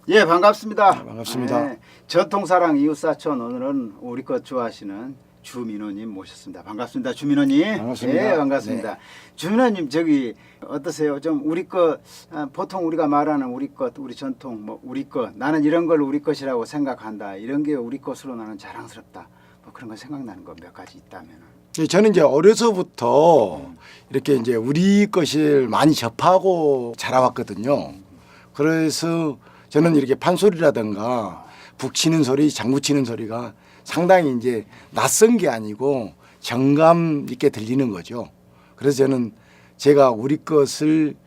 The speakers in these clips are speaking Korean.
예, 반갑습니다. 네, 반갑습니다. 전통사랑 이웃사촌 오늘은 우리 것 좋아하시는 주민호님 모셨습니다. 반갑습니다, 주민호님. 반갑습니다. 예, 반갑습니다. 네. 주민호님 저기 어떠세요? 좀 우리 것 보통 우리가 말하는 우리 것, 우리 전통, 뭐 우리 것 나는 이런 걸 우리 것이라고 생각한다. 이런 게 우리 것으로 나는 자랑스럽다. 뭐 그런 거 생각나는 거 몇 가지 있다면은. 저는 이제 어려서부터 이렇게 이제 우리 것을 많이 접하고 자라왔거든요. 그래서 저는 이렇게 판소리라든가 북치는 소리, 장구 치는 소리가 상당히 이제 낯선 게 아니고 정감 있게 들리는 거죠. 그래서 저는 제가 우리 것을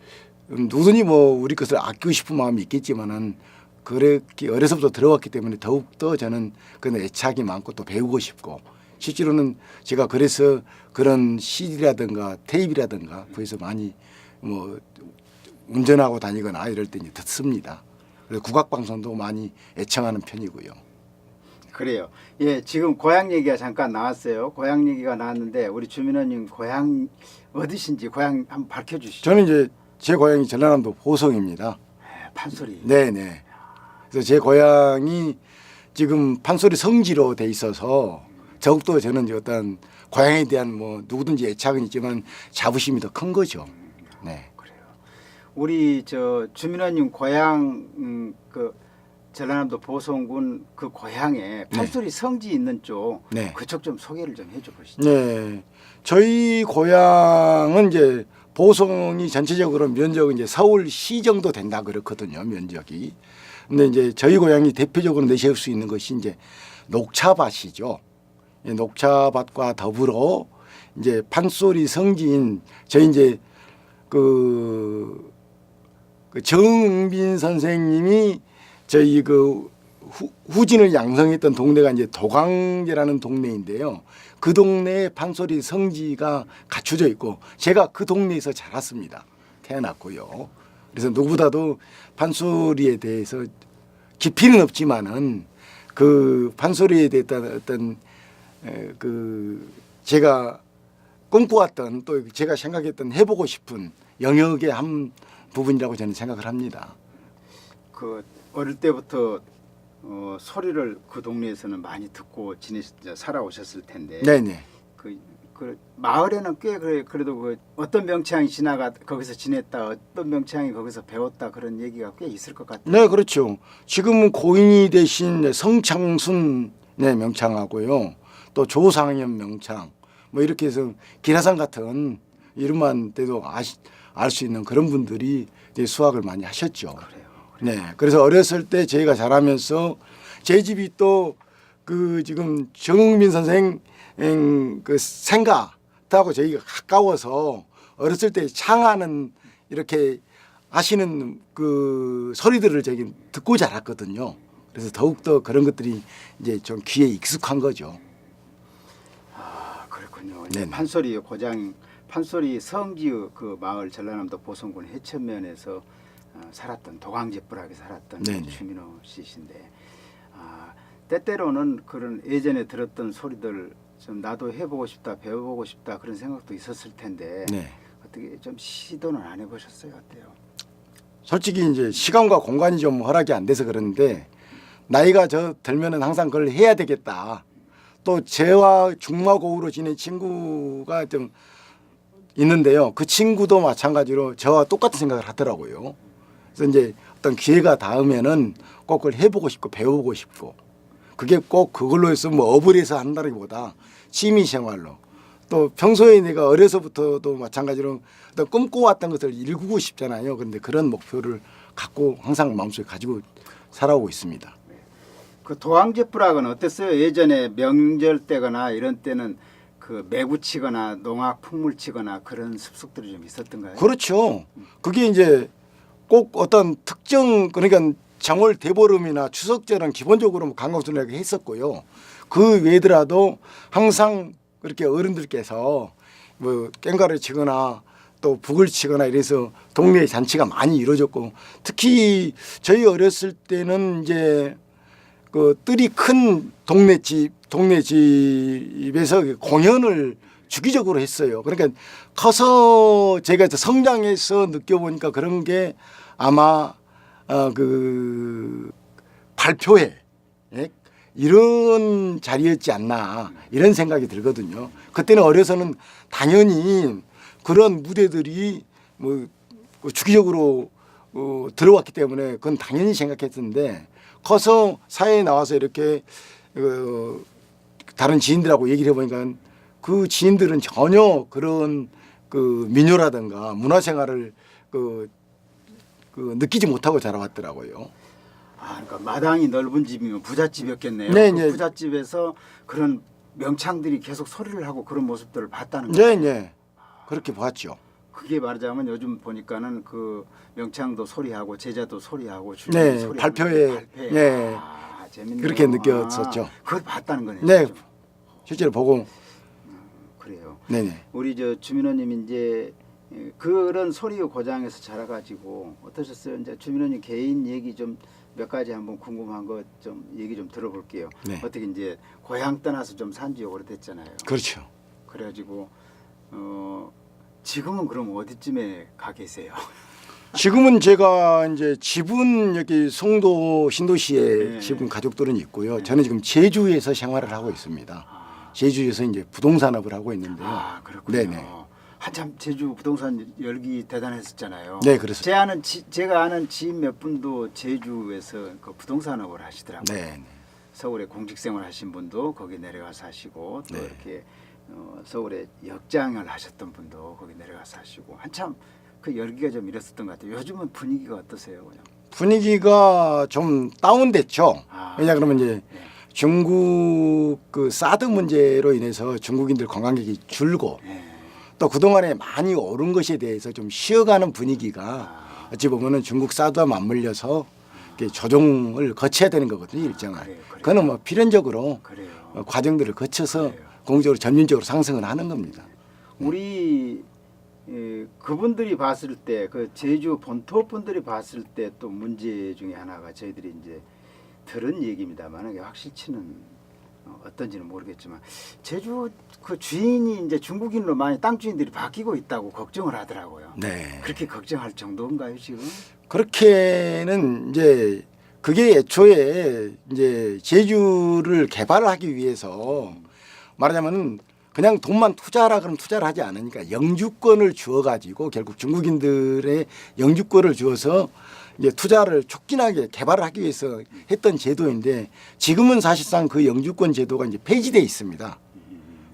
누구든지 뭐 우리 것을 아끼고 싶은 마음이 있겠지만은 그렇게 어려서부터 들어왔기 때문에 더욱더 저는 그런 애착이 많고 또 배우고 싶고 실제로는 제가 그래서 그런 CD라든가 테이프라든가 그래서 많이 뭐 운전하고 다니거나 이럴 때 이제 듣습니다. 그래서 국악방송도 많이 애청하는 편이고요. 그래요. 예, 지금 고향 얘기가 잠깐 나왔어요. 고향 얘기가 나왔는데 우리 주민호님 고향 어디신지 고향 한번 밝혀주시죠. 저는 이제 제 고향이 전라남도 보성입니다. 판소리. 네네. 그래서 제 고향이 지금 판소리 성지로 돼 있어서 더욱더 저는 이제 어떤 고향에 대한 뭐 누구든지 애착은 있지만 자부심이 더 큰 거죠. 네. 그래요. 우리 저 주민호님 고향 그 전라남도 보성군 그 고향에 판소리 성지 있는 쪽 네. 그쪽 좀 소개를 좀 해줘 보시죠. 네. 저희 고향은 이제 보성이 전체적으로 면적은 이제 서울시 정도 된다 그렇거든요. 면적이. 근데 이제 저희 고향이 대표적으로 내세울 수 있는 것이 이제 녹차밭이죠. 녹차밭과 더불어 이제 판소리 성지인 저희 이제 그 정은빈 선생님이 저희 그 후진을 양성했던 동네가 이제 도강제라는 동네인데요. 그 동네에 판소리 성지가 갖춰져 있고 제가 그 동네에서 자랐습니다. 태어났고요. 그래서 누구보다도 판소리에 대해서 깊이는 없지만은 그 판소리에 대한 어떤 그 제가 꿈꿔왔던 또 제가 생각했던 해보고 싶은 영역의 한 부분이라고 저는 생각을 합니다. 그 어릴 때부터 소리를 그 동네에서는 많이 듣고 살아오셨을 텐데. 네네. 그 마을에는 꽤 그래도 그 어떤 명창이 지나가 거기서 지냈다, 어떤 명창이 거기서 배웠다 그런 얘기가 꽤 있을 것 같아요. 네, 그렇죠. 지금은 고인이 되신 성창순 명창하고요. 또 조상현 명창 뭐 이렇게 해서 기라상 같은 이름만 돼도 알 수 있는 그런 분들이 이제 수학을 많이 하셨죠. 그래요. 네, 그래서 어렸을 때 저희가 자라면서 제 집이 또 그 지금 정흥민 선생 그 생가하고 저희가 가까워서 어렸을 때 창하는 이렇게 하시는 그 소리들을 저기 듣고 자랐거든요. 그래서 더욱더 그런 것들이 이제 좀 귀에 익숙한 거죠. 아, 그렇군요. 네네. 판소리 고장 판소리 성지의 그 마을 전라남도 보성군 해천면에서 살았던 도강제불하게 살았던 네네. 주민호 씨신데 때때로는 그런 예전에 들었던 소리들 좀 나도 해보고 싶다, 배워보고 싶다 그런 생각도 있었을 텐데 네. 어떻게 좀 시도는 안 해보셨어요? 어때요? 솔직히 이제 시간과 공간이 좀 허락이 안 돼서 그러는데 나이가 저 들면은 항상 그걸 해야 되겠다. 또 저와 중마고우로 지낸 친구가 좀 있는데요. 그 친구도 마찬가지로 저와 똑같은 생각을 하더라고요. 그래서 이제 어떤 기회가 닿으면은 꼭 그걸 해보고 싶고 배워보고 싶고 그게 꼭 그걸로 해서 뭐 업을 해서 한다기보다 취미 생활로 또 평소에 내가 어려서부터도 마찬가지로 어떤 꿈꿔왔던 것을 이루고 싶잖아요. 그런데 그런 목표를 갖고 항상 마음속에 가지고 살아오고 있습니다. 그 도강제불학은 어땠어요? 예전에 명절 때거나 이런 때는 그 매구 치거나 농악 풍물 치거나 그런 습속들이 좀 있었던가요? 그렇죠. 그게 이제 꼭 어떤 특정 그러니까 정월 대보름이나 추석절은 기본적으로 강강술래하게 했었고요. 그 외더라도 항상 그렇게 어른들께서 뭐 깽가를 치거나 또 북을 치거나 이래서 동네 잔치가 많이 이루어졌고 특히 저희 어렸을 때는 이제 그 뜰이 큰 동네 집에서 공연을 주기적으로 했어요. 그러니까 커서 제가 성장해서 느껴보니까 그런 게 아마 그 발표회 예? 이런 자리였지 않나 이런 생각이 들거든요. 그때는 어려서는 당연히 그런 무대들이 뭐 주기적으로 들어왔기 때문에 그건 당연히 생각했는데 커서 사회에 나와서 이렇게 다른 지인들하고 얘기를 해보니까 그 지인들은 전혀 그런 그 민요라든가 문화생활을 그 느끼지 못하고 자라왔더라고요. 아, 그러니까 마당이 넓은 집이면 부잣집이었겠네요. 네, 그 네. 부잣집에서 그런 명창들이 계속 소리를 하고 그런 모습들을 봤다는 네, 거예요. 네. 그렇게 봤죠. 그게 말하자면 요즘 보니까는 그 명창도 소리하고 제자도 소리하고 네, 출연도 소리하고 발표회. 발표회. 네. 아, 재밌네요. 그렇게 느꼈었죠. 아, 그걸 봤다는 거네요. 네. 좀. 실제로 보고 그래요. 네네. 우리 저 주민호님 이제 그런 소리 고장에서 자라가지고 어떠셨어요? 이제 주민호님 개인 얘기 좀 몇 가지 한번 궁금한 거 좀 얘기 좀 들어볼게요. 네. 어떻게 이제 고향 떠나서 좀 산지 오래됐잖아요. 그렇죠. 그래가지고 지금은 그럼 어디쯤에 가 계세요? 지금은 제가 이제 집은 여기 송도 신도시에 네. 지금 가족들은 있고요. 네. 저는 지금 제주에서 생활을 하고 있습니다. 제주에서 이제 부동산업을 하고 있는데요. 아, 그렇군요. 네네. 한참 제주 부동산 열기 대단했었잖아요. 네, 그렇습니다. 제가 아는 지인 몇 분도 제주에서 그 부동산업을 하시더라고요. 네. 서울에 공직생활 하신 분도 거기 내려가서 하시고 또 네. 이렇게 서울에 역장을 하셨던 분도 거기 내려가서 하시고 한참 그 열기가 좀 일었었던 것 같아요. 요즘은 분위기가 어떠세요? 그냥? 분위기가 좀 다운됐죠. 아. 왜냐 그러면 이제 네. 중국 그 사드 문제로 인해서 중국인들 관광객이 줄고 네. 또 그동안에 많이 오른 것에 대해서 좀 쉬어가는 분위기가 어찌 보면은 중국 사드와 맞물려서 이렇게 조정을 거쳐야 되는 거거든요, 일정을. 그래요. 그거는 뭐 필연적으로 그래요. 과정들을 거쳐서 그래요. 공적으로 점진적으로 상승을 하는 겁니다. 우리 그분들이 봤을 때 그 제주 본토 분들이 봤을 때 또 문제 중에 하나가 저희들이 이제 들은 얘기입니다만 이게 확실치는 어떤지는 모르겠지만 제주 그 주인이 이제 중국인으로 많이 땅 주인들이 바뀌고 있다고 걱정을 하더라고요. 네. 그렇게 걱정할 정도인가요 지금? 그렇게는 이제 그게 애초에 이제 제주를 개발하기 위해서 말하자면 그냥 돈만 투자하라 그러면 투자를 하지 않으니까 영주권을 주어 가지고 결국 중국인들의 영주권을 주어서 이제 투자를 촉진하게 개발을 하기 위해서 했던 제도인데 지금은 사실상 그 영주권 제도가 이제 폐지돼 있습니다.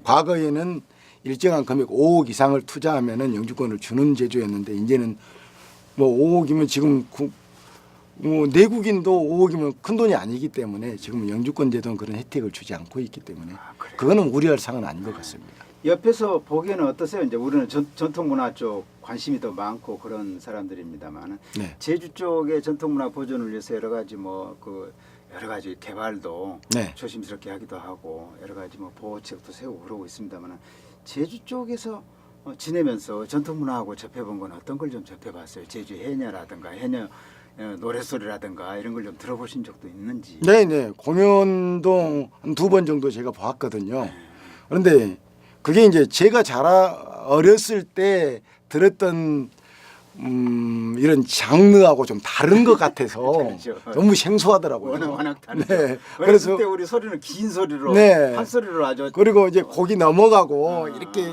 과거에는 일정한 금액 5억 이상을 투자하면은 영주권을 주는 제도였는데 이제는 뭐 5억이면 지금 뭐 내국인도 5억이면 큰 돈이 아니기 때문에 지금 영주권 제도는 그런 혜택을 주지 않고 있기 때문에 그래요? 그거는 우려할 사항은 아닌 것 같습니다. 옆에서 보기에는 어떠세요? 이제 우리는 전통 문화 쪽 관심이 더 많고 그런 사람들입니다만 네. 제주 쪽의 전통 문화 보존을 위해서 여러 가지 뭐 그 여러 가지 개발도 네. 조심스럽게 하기도 하고 여러 가지 뭐 보호책도 세우고 그러고 있습니다만 제주 쪽에서 지내면서 전통 문화하고 접해본 건 어떤 걸 좀 접해봤어요? 제주 해녀라든가 해녀 노랫소리라든가 이런 걸 좀 들어보신 적도 있는지? 네네 공연도 한 2번 정도 제가 봤거든요. 그런데 그게 이제 제가 어렸을 때 들었던 이런 장르하고 좀 다른 것 같아서 그렇죠. 너무 생소하더라고요. 워낙 다르죠. 네. 어렸을 그래서 때 우리 소리는 긴 소리로 네. 한 소리로 아주 그리고 이제 곡이 넘어가고 아. 이렇게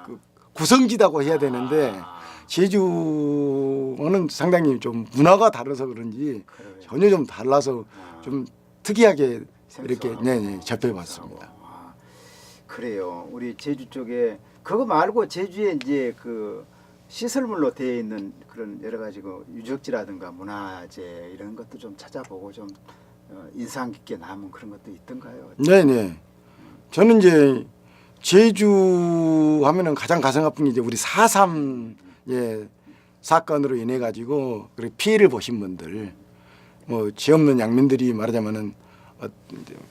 그 구성지다고 해야 되는데 제주는 상당히 좀 문화가 다르서 그런지 그래요. 전혀 좀 달라서 좀 특이하게 이렇게 생소하고. 네네 접해봤습니다. 아, 그래요. 우리 제주 쪽에 그거 말고 제주에 이제 그 시설물로 되어 있는 그런 여러 가지 그 유적지라든가 문화재 이런 것도 좀 찾아보고 좀 인상 깊게 남은 그런 것도 있던가요? 네네. 저는 이제 제주 하면은 가장 가슴 아픈 게 이제 우리 4.3 사건으로 인해 가지고 피해를 보신 분들 뭐 죄 없는 양민들이 말하자면은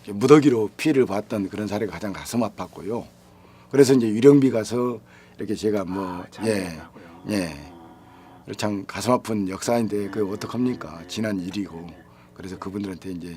무더기로 피해를 봤던 그런 사례가 가장 가슴 아팠고요. 그래서 이제 유령비 가서 이렇게 제가 참 가슴 아픈 역사인데 그게 어떡합니까? 지난 일이고 그래서 그분들한테 이제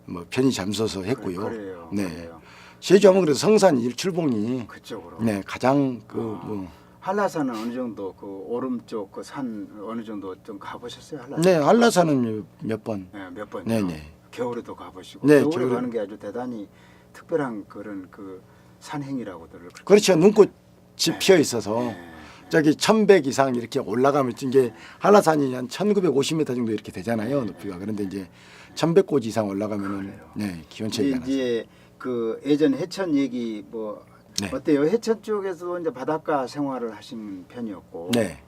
뭐 편히 잠서서 했고요. 그래요. 네. 그래요. 제주하면 그래서 성산 일출봉이 그쪽으로. 네 가장 그 뭐 한라산은 어느 정도 그 오름쪽 그 산 어느 정도 좀 가보셨어요? 한라산? 네, 한라산은 몇 번. 네, 몇 번. 네, 네. 겨울에도 가보시고 네, 겨울에 겨울에. 가는 게 아주 대단히 특별한 그런 그 산행이라고들 그렇게 그렇죠. 눈꽃이 네. 피어 있어서 네. 저기 1100 이상 이렇게 올라가면 이게 한라산이 한 1950m 정도 이렇게 되잖아요. 높이가. 그런데 이제 1100고지 이상 올라가면은 네, 기온 차이가 나죠. 이제 그 예전 해천 얘기 뭐 네. 어때요? 해천 쪽에서도 이제 바닷가 생활을 하신 편이었고 네.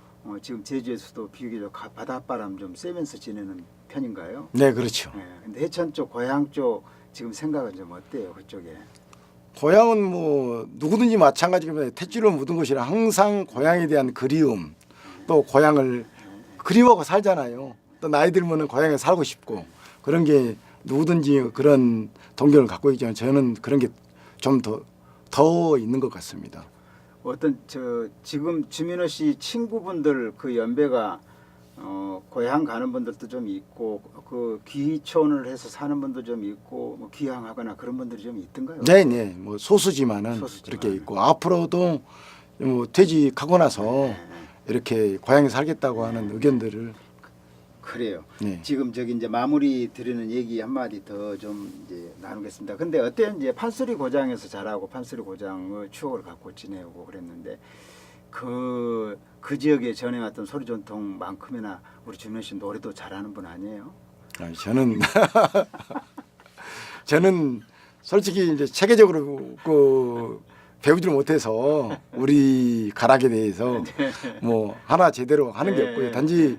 지금 제주에서도 비교적 바닷바람 좀 쐬면서 지내는 편인가요? 네, 그렇죠. 네. 근데 해천 쪽 고향 쪽 지금 생각은 좀 어때요? 그쪽에? 고향은 뭐 누구든지 마찬가지로 탯줄로 묻은 곳이라 항상 고향에 대한 그리움 또 고향을 그리워하고 살잖아요. 또 나이 들면은 고향에 살고 싶고 그런 게 누구든지 그런 동경을 갖고 있지만 저는 그런 게 좀 더 있는 것 같습니다. 어떤 저 지금 주민호 씨 친구분들 그 연배가 고향 가는 분들도 좀 있고 그 귀촌을 해서 사는 분도 좀 있고 뭐 귀향하거나 그런 분들이 좀 있던가요? 네, 네. 뭐 소수지만은 그렇게 있고 앞으로도 뭐 퇴직하고 나서 이렇게 고향에 살겠다고 하는 의견들을 그래요. 네. 지금 저기 이제 마무리 드리는 얘기 한마디 더 좀 이제 나누겠습니다. 근데 어때요? 이제 판소리 고장에서 자라고 판소리 고장의 추억을 갖고 지내고 그랬는데 그 지역에 전해왔던 소리 전통만큼이나 우리 주민호 씨 노래도 잘하는 분 아니에요? 아니, 저는 솔직히 이제 체계적으로 그 배우지를 못해서 우리 가락에 대해서 뭐 하나 제대로 하는 게 없고요. 단지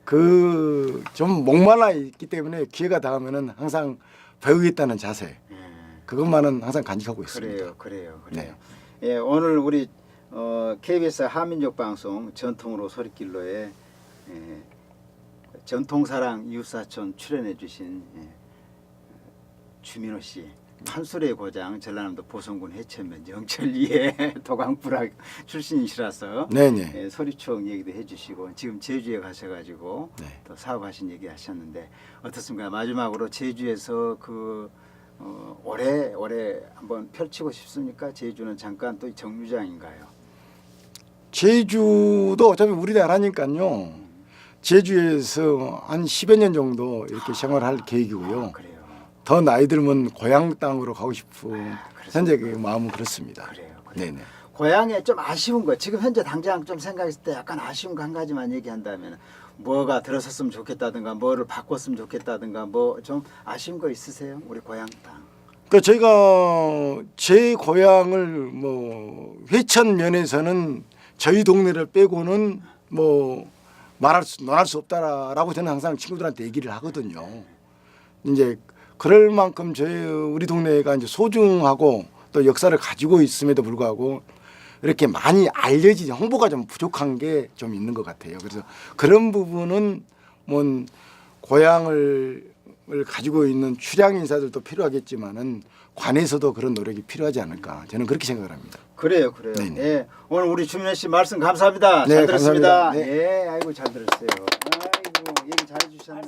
그 좀 목말라 있기 때문에 기회가 닿으면은 항상 배우겠다는 자세 그것만은 항상 간직하고 있습니다. 그래요. 네. 예, 오늘 우리 KBS 하민족 방송 전통으로 소리길로에 전통사랑 이웃사촌 출연해주신 주민호 씨, 판소리의 고장 전라남도 보성군 해천면 영천리의 도강부락 출신이시라서 네네. 예, 소리추억 얘기도 해주시고 지금 제주에 가셔가지고 네. 또 사업하신 얘기 하셨는데 어떻습니까? 마지막으로 제주에서 그 올해 한번 펼치고 싶습니까? 제주는 잠깐 또 정류장인가요? 제주도 어차피 우리 나라니까요. 제주에서 한 10여 년 정도 이렇게 생활할 계획이고요. 그래요. 더 나이 들면 고향 땅으로 가고 싶은 그렇습니다. 현재 그 마음은 그렇습니다. 그래요. 네네. 고향에 좀 아쉬운 거 지금 현재 당장 좀 생각했을 때 약간 아쉬운 거 한 가지만 얘기한다면 뭐가 들어섰으면 좋겠다든가 뭐를 바꿨으면 좋겠다든가 뭐 좀 아쉬운 거 있으세요? 우리 고향 땅. 그러니까 제가 제 고향을 뭐 회천 면에서는 저희 동네를 빼고는 뭐 논할 수 없다라고 저는 항상 친구들한테 얘기를 하거든요. 이제 그럴 만큼 우리 동네가 이제 소중하고 또 역사를 가지고 있음에도 불구하고 이렇게 많이 알려지지 홍보가 좀 부족한 게 좀 있는 것 같아요. 그래서 그런 부분은 뭐 고향을 가지고 있는 출향 인사들도 필요하겠지만은 관에서도 그런 노력이 필요하지 않을까 저는 그렇게 생각을 합니다. 그래요. 네네. 예, 오늘 우리 주민호 씨 말씀 감사합니다. 네, 잘 들었습니다. 감사합니다. 네. 예, 아이고 잘 들었어요. 아이고 얘기 잘 해주셨네.